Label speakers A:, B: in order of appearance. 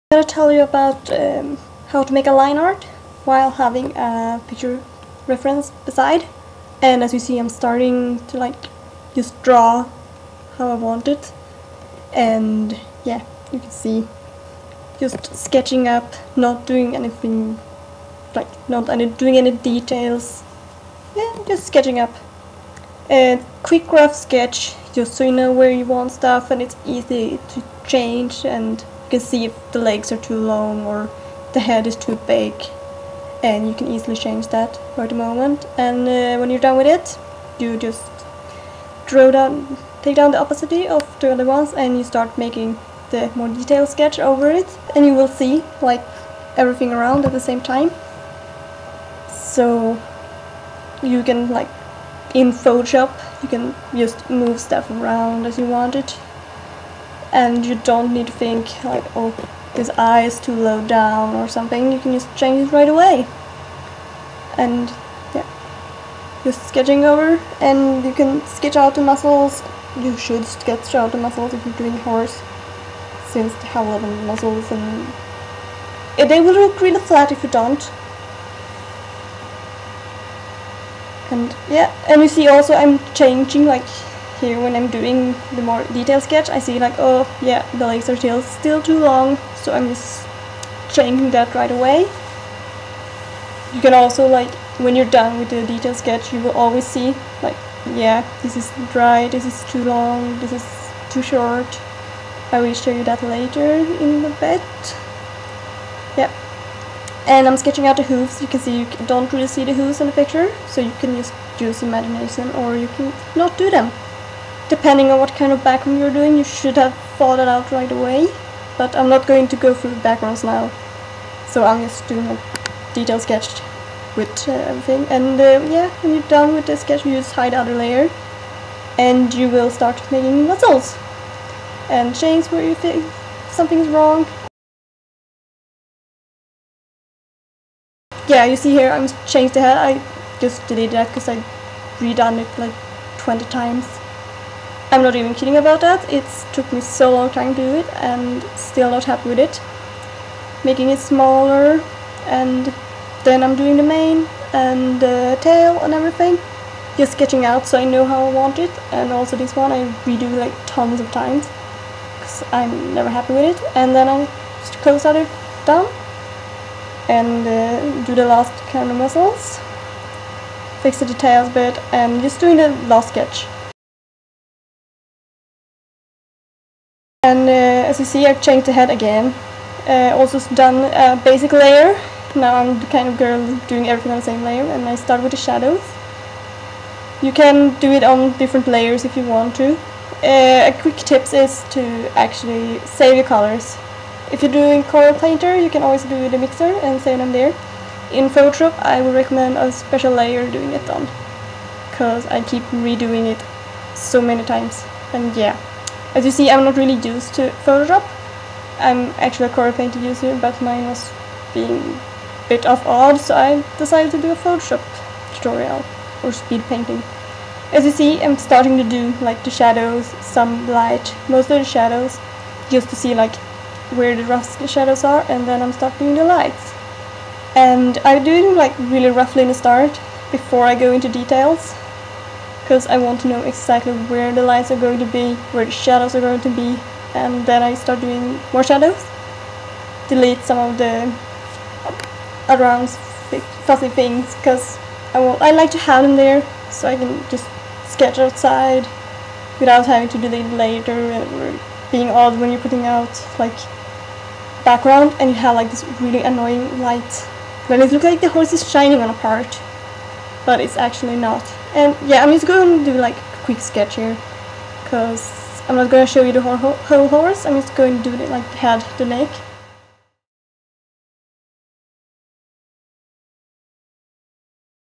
A: I'm going to tell you about how to make a line art while having a picture reference beside. And as you see, I'm starting to just draw how I want it. And yeah, you can see just sketching up, not doing anything, doing any details. Yeah, just sketching up. A quick rough sketch, just so you know where you want stuff, and it's easy to change, and you can see if the legs are too long or the head is too big, and you can easily change that for the moment. And when you're done with it, you just take down the opacity of the other ones, and you start making the more detailed sketch over it, and you will see everything around at the same time. So you can in Photoshop, you can just move stuff around as you want it, and you don't need to think oh, this eye is too low down or something. You can just change it right away. And yeah, just sketching over, and you can sketch out the muscles. You should sketch out the muscles if you're doing horse, since they have a lot of muscles, and they will look really flat if you don't. And yeah, and you see also I'm changing, here when I'm doing the more detailed sketch, I see oh yeah, the legs are still too long, so I'm just changing that right away. You can also when you're done with the detailed sketch, you will always see yeah, this is dry, this is too long, this is too short. I will show you that later in a bit. Yeah. And I'm sketching out the hooves. You can see you don't really see the hooves in the picture, so you can just use imagination, or you can not do them. Depending on what kind of background you're doing, you should have thought it out right away. But I'm not going to go through backgrounds now, so I'm just doing a detailed sketch with everything. And yeah, when you're done with the sketch, you just hide the other layer, and you will start making muscles and change where you think something is wrong. Yeah, you see here I'm changed the head. I just deleted that because I redone it 20 times. I'm not even kidding about that. It took me so long time to do it, and still not happy with it. Making it smaller, and then I'm doing the mane and the tail and everything. Just sketching out so I know how I want it. And also this one I redo tons of times because I'm never happy with it. And then I just close it down and do the last kind of muscles, fix the details a bit, and just doing the last sketch. And as you see, I've changed the head again. Also done a basic layer. Now I'm the kind of girl doing everything on the same layer, and I start with the shadows. You can do it on different layers if you want to. A quick tip is to actually save your colors. If you're doing Corel Painter, you can always do the mixer and save them there. In Photoshop, I would recommend a special layer doing it on, because I keep redoing it so many times. And yeah, as you see, I'm not really used to Photoshop. I'm actually a Corel Painter user, but mine was being a bit odd, so I decided to do a Photoshop tutorial or speed painting. As you see, I'm starting to do the shadows, some light, most of the shadows, just to see where the rough shadows are, and then I'm starting the lights. And I do it really roughly in the start before I go into details, because I want to know exactly where the lights are going to be, where the shadows are going to be, and then I start doing more shadows. Delete some of the around fuzzy things, because I like to have them there so I can just sketch outside without having to delete later, or being odd when you're putting out background and you have this really annoying light. Then it looks like the horse is shining on a part, but it's actually not. And yeah, I'm just going to do a quick sketch here, because I'm not going to show you the whole horse. I'm just going to do the head, the neck,